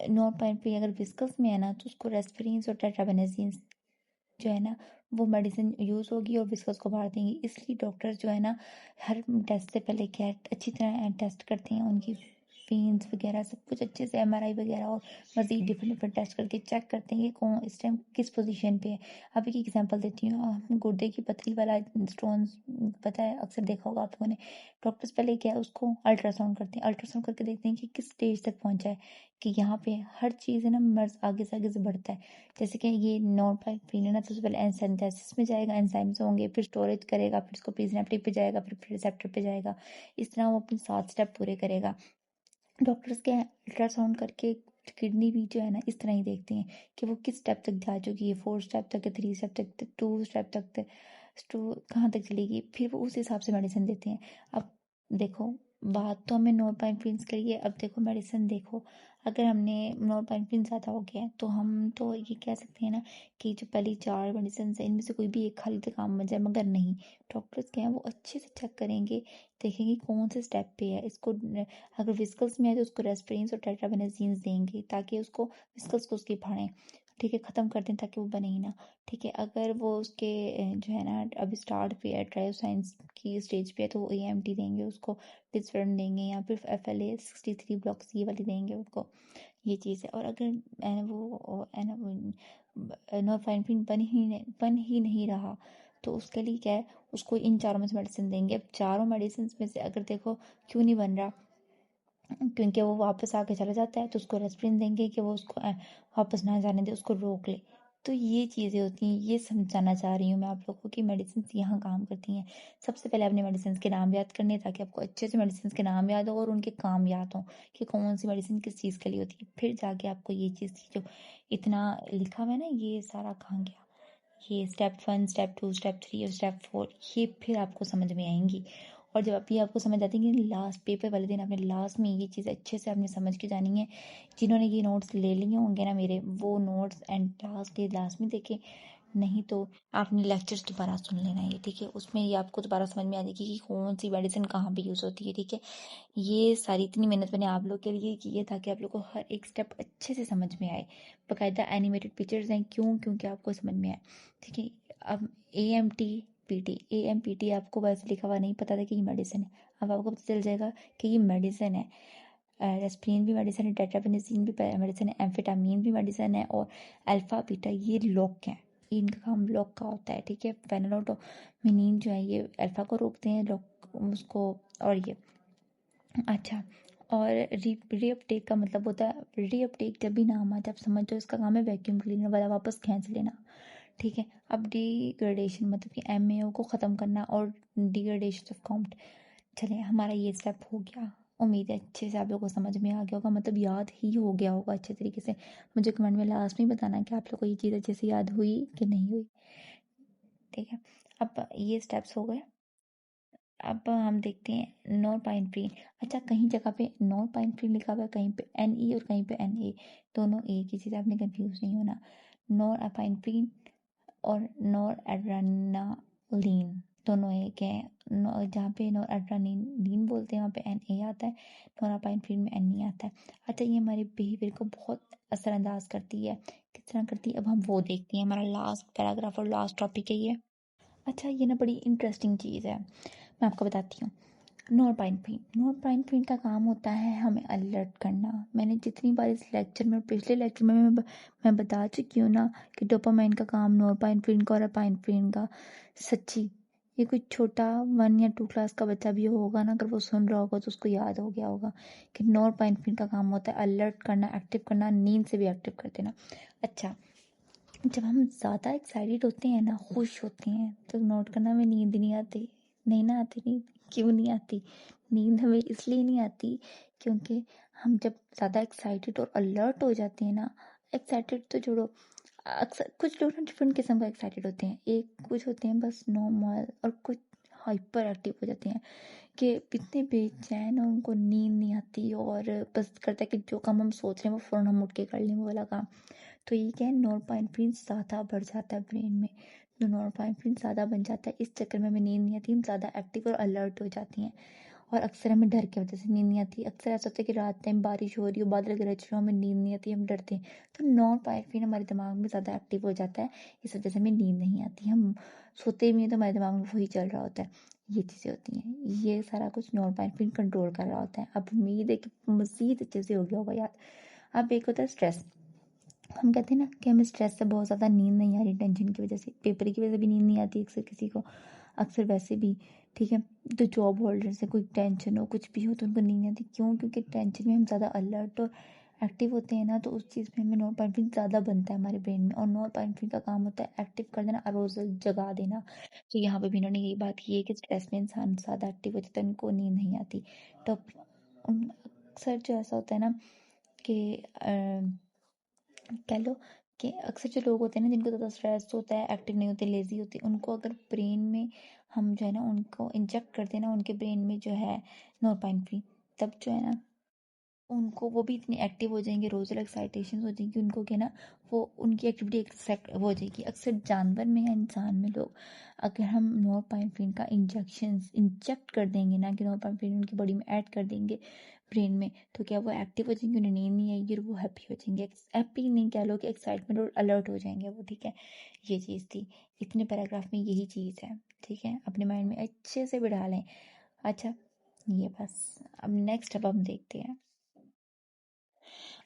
नॉरपाइनफ्रिन अगर विस्कस में है ना, तो उसको रेस्पिरिन और टेट्राबेनेजिन जो है ना, वो मेडिसिन यूज़ होगी और विस्कस को मार देंगी। इसलिए डॉक्टर जो है ना, हर टेस्ट से पहले क्या है, अच्छी तरह टेस्ट करते हैं उनकी वेन्स वगैरह, सब कुछ अच्छे से, एमआरआई वगैरह और मज़ीद डिफरेंट डिफरेंट टेस्ट करके चेक करते हैं कि कौन इस टाइम किस पोजीशन पे है। अभी की एग्जांपल देती हूँ, गुर्दे की पथरी वाला स्टोन, पता है, अक्सर देखा होगा आप लोगों ने। डॉक्टर्स पहले क्या है, उसको अल्ट्रासाउंड करते हैं, अल्ट्रासाउंड करके देखते हैं कि किस स्टेज तक पहुंचा है, कि यहाँ पे हर चीज़ है ना, मर्ज आगे से बढ़ता है। जैसे कि ये नॉरपाइनफ्रिन है ना, तो सबसे पहले सिंथेसिस में जाएगा, एंजाइम्स होंगे, फिर स्टोरेज करेगा, फिर इसको प्रीसिनेप्टिक पे जाएगा, फिर रिसेप्टर पे जाएगा। इस तरह वो अपने 7 स्टेप पूरे करेगा। डॉक्टर्स के अल्ट्रासाउंड करके किडनी भी जो है ना, इस तरह ही देखते हैं कि वो किस स्टेप तक जा चुकी है, 4 स्टेप तक, 3 स्टेप तक, 2 स्टेप तक, कहाँ तक चलेगी, फिर वो उस हिसाब से मेडिसिन देते हैं। अब देखो, बात तो हमें नॉरपाइनफ्रिन के लिए, अब देखो मेडिसिन देखो, अगर हमने नॉरपाइनफ्रिन ज़्यादा हो गया है तो हम तो ये कह सकते हैं ना कि जो पहली 4 मेडिसिन है, इनमें से कोई भी एक खाली तो काम बन जाए, मगर नहीं। डॉक्टर्स क्या है, वो अच्छे से चेक करेंगे, देखेंगे कौन से स्टेप पे है। इसको अगर विस्कल्स में है तो उसको रेस्पिरिन और टेट्राबेनेजीन देंगे, ताकि उसको विस्कल्स को उसकी फाड़ें, ठीक है, ख़त्म कर दें, ताकि वो बने ही ना, ठीक है। अगर वो उसके जो है ना, अभी स्टार्ट पे है, ट्रायोसाइंस की स्टेज पे है, तो वो एएमटी देंगे उसको, डिस्फेरम देंगे, या फिर FLA63 ब्लॉक्स ये वाली देंगे उसको, ये चीज़ है। और अगर नॉरपाइनफ्रिन बन ही नहीं रहा, तो उसके लिए क्या है, उसको इन चारों में से मेडिसिन देंगे। अब चारों मेडिसिन में से अगर देखो क्यों नहीं बन रहा, क्योंकि वो वापस आके चला जाता है, तो उसको रेस्पिरिन देंगे कि वो उसको वापस ना जाने दे, उसको रोक ले। तो ये चीज़ें होती हैं, ये समझाना चाह रही हूँ मैं आप लोगों को कि मेडिसिन यहाँ काम करती हैं। सबसे पहले अपने मेडिसिन के नाम याद करने, ताकि आपको अच्छे से मेडिसिन के नाम याद हो और उनके काम याद हो कि कौन सी मेडिसिन किस चीज़ के लिए होती है। फिर जाके आपको ये चीज़ जो इतना लिखा हुआ है ना, ये सारा कहाँ गया, ये स्टेप 1, स्टेप 2, स्टेप 3 और स्टेप 4, ये फिर आपको समझ में आएंगी। और जब अभी आपको समझ आती है कि लास्ट पेपर वाले दिन आपने लास्ट में ये चीज़ अच्छे से आपने समझ के जानी है। जिन्होंने ये नोट्स ले लिए होंगे ना मेरे, वो नोट्स एंड लास्ट में देखे, नहीं तो आपने लेक्चर्स दोबारा सुन लेना है, ठीक है। उसमें ये आपको दोबारा समझ में आ जाएगी कि कौन सी मेडिसिन कहाँ पे यूज़ होती है, ठीक है। ये सारी इतनी मेहनत मैंने आप लोग के लिए की है, ताकि आप लोग को हर एक स्टेप अच्छे से समझ में आए। बाकायदा एनिमेटेड पिक्चर्स हैं, क्योंकि आपको समझ में आए, ठीक है। अब AMPT आपको वैसे लिखा हुआ नहीं पता था कि ये मेडिसिन है, अब आपको पता चल जाएगा कि ये मेडिसिन है। रेस्पिरिन भी मेडिसिन है, टेट्राबेनेजिन भी मेडिसिन है, एम्फेटामिन भी मेडिसिन है, और अल्फा बीटा ये लॉक है, इनका काम लॉक का होता है, ठीक है। फेनोलोटोमिनिन जो है ये अल्फा को रोकते हैं, लॉक उसको, और ये अच्छा। और रीअपटेक का मतलब होता है, रीअपटेक जब भी नाम आ जाए आप समझ जाओ इसका काम है वैक्यूम क्लीनर वाला, वापस खींच लेना, ठीक है। अब डिग्रेडेशन मतलब कि MAO को ख़त्म करना और डिग्रेडेशन ऑफ कॉम्प्ट। चलिए हमारा ये स्टेप हो गया, उम्मीद है अच्छे से आप लोगों को समझ में आ गया होगा, मतलब याद ही हो गया होगा अच्छे तरीके से। मुझे कमेंट में लास्ट में बताना कि आप लोग को ये चीज़ अच्छे से याद हुई कि नहीं हुई, ठीक है। अब ये स्टेप्स हो गए। अब हम देखते हैं नॉरपाइनफ्रीन। अच्छा, कहीं जगह पे नॉरपाइनफ्रीन लिखा हुआ है, कहीं पे NE और कहीं पे NA, दोनों एक ही चीज़ है, आपने कंफ्यूज नहीं होना। नॉरपाइनफ्रीन और नॉरएड्रेनालिन दोनों एक है। जहाँ पे नॉरएड्रेनालिन बोलते हैं वहाँ पे NA आता है, नॉरपाइनफ्रीन में NE आता है। अच्छा, ये हमारे बिहेवियर को बहुत असरअंदाज करती है, किस तरह करती है अब हम वो देखते हैं। हमारा लास्ट पैराग्राफ और लास्ट टॉपिक है ये। अच्छा, ये ना बड़ी इंटरेस्टिंग चीज़ है, मैं आपको बताती हूँ। नॉरपाइनफ्रीन का काम होता है हमें अलर्ट करना। मैंने जितनी बार इस लेक्चर में, पिछले लेक्चर में मैं बता चुकी हूँ ना कि डोपामाइन का काम नॉरपाइनफ्रीन का और अपाइनफ्रीन का। सच्ची, ये कोई छोटा 1 या 2 क्लास का बच्चा भी होगा ना, अगर वो सुन रहा होगा तो उसको याद हो गया होगा कि नॉरपाइनफ्रीन का काम होता है अलर्ट करना, एक्टिव करना, नींद से भी एक्टिव कर देना। अच्छा, जब हम ज़्यादा एक्साइटेड होते हैं ना, खुश होते हैं, तो नोट करना हमें नींद नहीं आती। नहीं ना आती, नींद क्यों नहीं आती? नींद हमें इसलिए नहीं आती क्योंकि हम जब ज़्यादा एक्साइटेड और अलर्ट हो जाते हैं ना, एक्साइटेड तो छोड़ो, अक्सर कुछ लोग ना डिफरेंट किस्म का एक्साइटेड होते हैं। एक कुछ होते हैं बस नॉर्मल, और कुछ हाइपर एक्टिव हो जाते हैं कि इतने बेचैन और उनको नींद नहीं आती, और बस करता है कि जो काम हम सोच रहे हैं वो फ़ौरन हम उठ के कर लें, वो वाला काम। तो ये क्या है, नॉरपाइनफ्रीन ज़्यादा बढ़ जाता है ब्रेन में, जो नॉरपाइनफ्रीन ज़्यादा बन जाता है, इस चक्कर में हमें नींद नहीं आती, हम ज़्यादा एक्टिव और अलर्ट हो जाती हैं। और अक्सर हमें डर की वजह से नींद नहीं आती। अक्सर ऐसा होता है कि रात टाइम बारिश हो रही हो, बादल गरज रहे हो, हमें नींद नहीं आती, हम डरते हैं, तो नॉरपाइनफ्रीन हमारे दिमाग में ज़्यादा एक्टिव हो जाता है, इस वजह से हमें नींद नहीं आती। हम सोते भी हैं तो हमारे दिमाग में वही चल रहा होता है, ये चीज़ें होती हैं। ये सारा कुछ नॉरपाइनफ्रीन कंट्रोल कर रहा होता है। अब उम्मीद है कि मज़ीद अच्छे से हो गया होगा याद। अब एक होता है स्ट्रेस। हम कहते हैं ना कि हमें स्ट्रेस से बहुत ज़्यादा नींद नहीं आ रही, टेंशन की वजह से, पेपर की वजह से भी नींद नहीं आती अक्सर किसी को, अक्सर वैसे भी, ठीक है। तो जॉब होल्डर से कोई टेंशन हो, कुछ भी हो, तो उनको नींद नहीं आती। क्यों? क्योंकि टेंशन में हम ज़्यादा अलर्ट और एक्टिव होते हैं ना, तो उस चीज़ में हमें नॉरपाइनफ्रीन ज़्यादा बनता है हमारे ब्रेन में, और नॉरपाइनफ्रीन का काम होता है एक्टिव कर देना, अरोज़ल जगा देना। तो यहाँ पे भी इन्होंने यही बात की है कि स्ट्रेस में इंसान ज़्यादा एक्टिव हो जाता है, उनको नींद नहीं आती। तो अक्सर जो ऐसा होता है ना कि कह लो कि अक्सर जो लोग होते हैं ना जिनको ज़्यादा स्ट्रेस होता है, एक्टिव नहीं होते, लेजी होते हैं, उनको अगर ब्रेन में हम जो है ना उनको इंजेक्ट कर देना, उनके ब्रेन में जो है नॉरपाइनफ्रीन, तब जो है ना उनको वो भी इतनी एक्टिव हो जाएंगे, रोज़ एक्साइटेशन हो जाएंगी उनको, क्या ना वो उनकी एक्टिविटी एक्सेप्ट हो जाएगी। अक्सर जानवर में या इंसान में लोग, अगर हम नॉरपाइनफ्रीन का इंजेक्ट कर देंगे ना, कि नॉरपाइनफ्रीन उनकी बॉडी में ऐड कर देंगे ब्रेन में, तो क्या वो एक्टिव हो जाएंगे, उन्हें नींद नहीं आएगी और वो हैप्पी हो जाएंगे। हैप्पी नहीं कह लो कि एक्साइटमेंट और अलर्ट हो जाएंगे वो, ठीक है। ये चीज़ थी, इतने पैराग्राफ में यही चीज़ है, ठीक है। अपने माइंड में अच्छे से बिठा लें। अच्छा, ये बस। अब नेक्स्ट अब हम देखते हैं।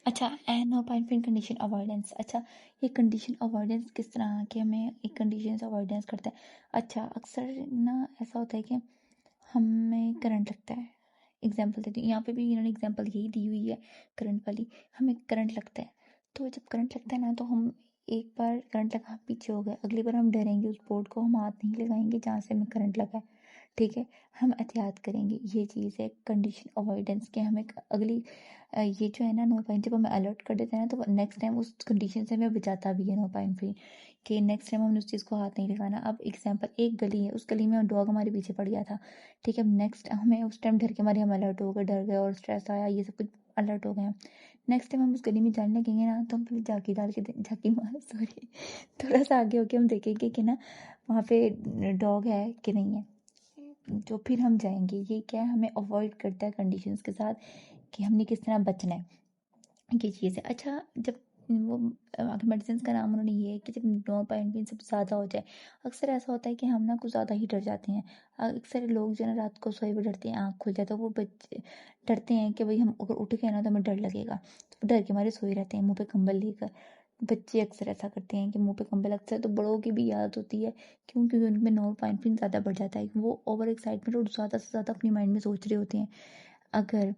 अच्छा, एनोपाइनफ्रीन कंडीशन अवॉइडेंस। अच्छा, ये कंडीशन अवॉइडेंस किस तरह कि हमें एक कंडीशन से अवॉइडेंस करता है। अच्छा, अक्सर ना ऐसा होता है कि हमें करंट लगता है। एग्जाम्पल देती हूँ, यहाँ पे भी इन्होंने एग्जाम्पल यही दी हुई है, करंट वाली। हमें करंट लगता है, तो जब करंट लगता है ना, तो हम एक बार करंट लगा पीछे हो गए, अगली बार हम डरेंगे, उस बोर्ड को हम हाथ नहीं लगाएंगे जहाँ से हमें करंट लगा है, ठीक है। हम एहतियात करेंगे, ये चीज़ है कंडीशन अवॉइडेंस के। हमें अगली ये जो है ना नोपाइन, जब हमें अलर्ट कर देते हैं ना, तो नेक्स्ट टाइम उस कंडीशन से हमें बचाता भी है नोपाइनफ्रीन, कि नेक्स्ट टाइम हमने उस चीज़ को हाथ नहीं लगाना। अब एग्जाम्पल, एक गली है, उस गली में डॉग हमारे पीछे पड़ गया था, ठीक है। अब नेक्स्ट हमें उस टाइम डर के मारे हम अलर्ट हो गए, डर गए और स्ट्रेस आया, ये सब कुछ अलर्ट हो गए हम। नेक्स्ट टाइम हम उस गली में जाने लगेंगे ना, तो हम पहले झांकी डाल के झांकी मार सॉरी थोड़ा सा आगे होके हम देखेंगे कि ना वहाँ पे डॉग है कि नहीं है, जो फिर हम जाएंगे। ये क्या है, हमें अवॉइड करता है कंडीशंस के साथ कि हमने किस तरह बचना है, ये चीज़ है। अच्छा, जब वो मेडिसिन का नाम उन्होंने ये है कि जब नॉरपाइनफ्रीन सब ज़्यादा हो जाए, अक्सर ऐसा होता है कि हम ना कुछ ज़्यादा ही डर जाते हैं। अक्सर लोग जो है ना रात को सोए हुए डरते हैं, आँख खुल जाए तो वो बच्चे डरते हैं कि भाई हम अगर उठ गए ना तो हमें डर लगेगा, तो डर के मारे सोए रहते हैं मुँह पे कंबल लेकर। बच्चे अक्सर ऐसा करते हैं कि मुंह पे कंबल, अक्सर तो बड़ों की भी आदत होती है। क्यों? क्योंकि उनमें नॉरपेनेफ्रिन ज़्यादा बढ़ जाता है, वो ओवर एक्साइटमेंट और ज़्यादा से ज़्यादा अपनी माइंड में सोच रहे होते हैं। अगर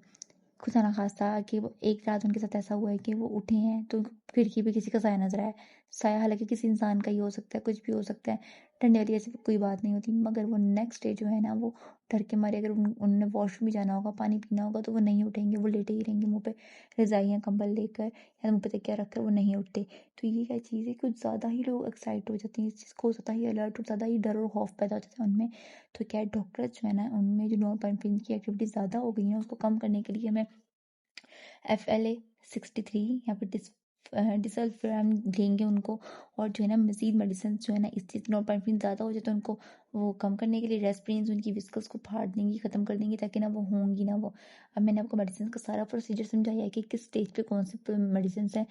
खुदा ना खास्ता कि वो एक रात उनके साथ ऐसा हुआ है कि वो उठे हैं तो खिड़की पे किसी का साया नजर आया। साया हालांकि किसी इंसान का ही हो सकता है, कुछ भी हो सकता है, ठंडे वाली ऐसी कोई बात नहीं होती, मगर वो नेक्स्ट डे जो है ना, वो डर के मारे, अगर उन्होंने वॉशरूम भी जाना होगा, पानी पीना होगा, तो वो नहीं उठेंगे, वो लेटे ही रहेंगे मुंह पे रजाइयाँ कंबल लेकर या मुंह पे तकिया रखकर, वो नहीं उठते। तो ये क्या चीज़ है, कुछ ज़्यादा ही लोग एक्साइट हो जाते हैं इस चीज़ को, ज़्यादा ही अलर्ट और ज़्यादा ही डर और खौफ पैदा हो जाता है उनमें। तो क्या डॉक्टर जो है ना, उनमें जो नॉरपेनेफ्रिन की एक्टिविटी ज़्यादा हो गई है, उसको कम करने के लिए हमें FLA-63 या फिर डिसल्फिram देंगे उनको। और जो है ना, मजीद मेडिसिन जो है ना, इस चीज़ नॉरपेनेफ्रिन ज़्यादा हो जाए तो उनको वो कम करने के लिए रेस्पिरेंस उनकी विस्कस को फाड़ देंगी, ख़त्म कर देंगी, ताकि ना वो होंगी ना वो। अब मैंने आपको मेडिसिन का सारा प्रोसीजर समझाया है कि किस स्टेज पे कौन से मेडिसिन है।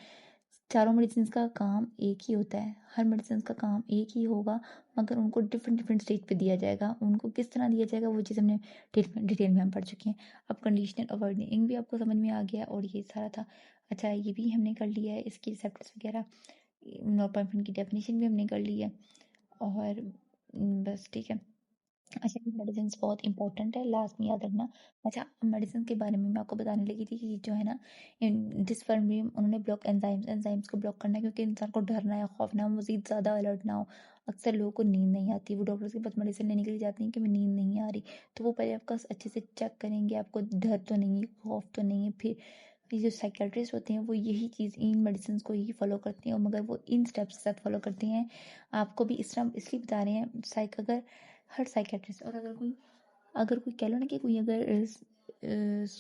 चारों मेडिसिन का काम एक ही होता है, हर मेडिसिन का काम एक ही होगा, मगर उनको डिफरेंट डिफरेंट स्टेज पे दिया जाएगा। उनको किस तरह दिया जाएगा वो चीज़ हमने डिटेल में हम पढ़ चुके हैं। अब कंडीशनल अवॉइडिंग भी आपको समझ में आ गया, और ये सारा था। अच्छा, ये भी हमने कर लिया है, इसकी रिसेप्टर्स वगैरह, नॉरपेनेफ्रिन की डेफिनेशन भी हमने कर ली है, और बस ठीक है। अच्छा, ये मेडिसिन बहुत इंपॉर्टेंट है, लास्ट में याद रखना। अच्छा, मेडिसिन के बारे में मैं आपको बताने लगी थी कि जो है ना, डिसफर्मियम उन्होंने ब्लॉक एंजाइम्स को ब्लॉक करना है, क्योंकि इंसान को डरना या खौफ ना हो, मजीद ज़्यादा अलर्ट ना हो। अक्सर लोगों को नींद नहीं आती, वो डॉक्टर के पास मेडिसिन लेने के लिए जाते हैं कि मैं नींद नहीं आ रही, तो वो पहले आपका अच्छे से चेक करेंगे, आपको डर तो नहीं है, खौफ तो नहीं है। फिर ये जो साइकेट्रिस्ट होते हैं वो यही चीज़, इन मेडिसिन को ही फॉलो करते हैं, और मगर वो इन स्टेप्स के साथ फॉलो करते हैं। आपको भी इस तरह इसलिए बता रहे हैं, अगर हर साइकेट्रिस्ट, और अगर कोई कह लो ना कि कोई अगर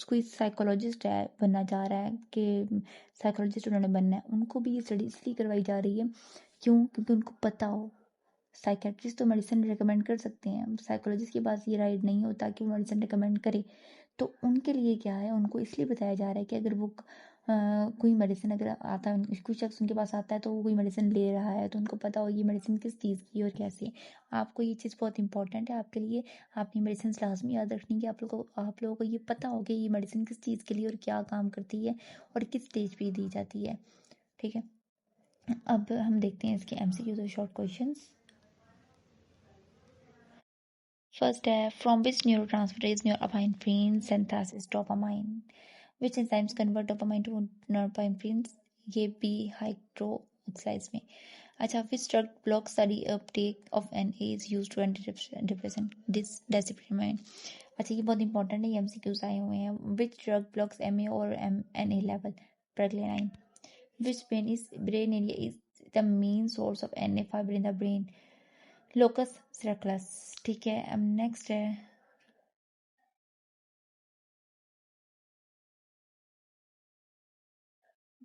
कोई साइकोलॉजिस्ट है, बनना चाह रहा है कि साइकोलॉजिस्ट उन्होंने बनना है, उनको भी ये स्टडी इसलिए करवाई जा रही है। क्यों? क्योंकि उनको पता हो, साइकेट्रिस्ट तो मेडिसिन रिकमेंड कर सकते हैं, साइकोलॉजिस्ट के पास ये राइट नहीं होता कि वो मेडिसिन रिकमेंड करे। तो उनके लिए क्या है, उनको इसलिए बताया जा रहा है कि अगर वो कोई मेडिसिन अगर आता है, कोई शख्स उनके पास आता है तो वो कोई मेडिसिन ले रहा है, तो उनको पता हो ये मेडिसिन किस चीज़ की और कैसे। आपको ये चीज़ बहुत इंपॉर्टेंट है आपके लिए। आपने मेडिसिन लाजमी याद रखनी, कि आप लोगों को ये पता हो कि ये मेडिसिन किस चीज़ के लिए और क्या काम करती है और किस स्टेज पे दी जाती है। ठीक है, अब हम देखते हैं इसके MCQ, तो शॉर्ट क्वेश्चंस। फर्स्ट है, from which neurotransmitter is norepinephrine synthesis dopamine, which enzymes convert dopamine to norepinephrine, ये भी हाइड्रोक्साइज में। अच्छा, which drug blocks the uptake of NA is used to anti depression, desipramine. अच्छा, ये बहुत important है, ये MCQs आए हुए हैं। विच ड्रग ब्लॉक्स MA और NA लेवल, प्रेगनेनाइन। Which brain area is the main source of NA fiber in the brain, locus coeruleus. ठीक है, अब नेक्स्ट है,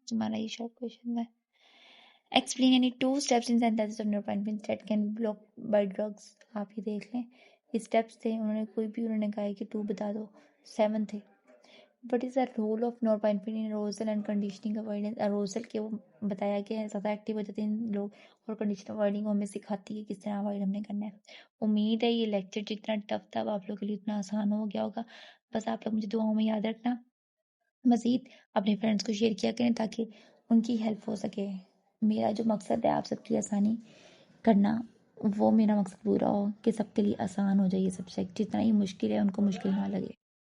हमारा ये शॉर्ट क्वेश्चन है। Explain any 2 steps in synthesis of norepinephrine that can block by drugs. आप ये देख लें, ये स्टेप्स थे, उन्होंने कहा है कि 2 बता दो, 7 थे। What is the role of norepinephrine in arousal and conditioning avoidance. Arousal के वो बताया कि ज़्यादा एक्टिव हो जाते हैं लोग, और कंडीशन अवॉइडिंग हमें सिखाती है किस तरह अवॉइड हमने करना है। उम्मीद है ये लेक्चर जितना टफ था, वो आप लोगों के लिए उतना आसान हो गया होगा। बस आप लोग मुझे दुआओं में याद रखना, मज़ीद अपने फ्रेंड्स को शेयर किया करें ताकि उनकी हेल्प हो सके। मेरा जो मकसद है आप सबकी आसानी करना, वो मेरा मकसद पूरा हो कि सबके लिए आसान हो जाए ये सब्जेक्ट, जितना ही मुश्किल है उनको मुश्किल ना लगे।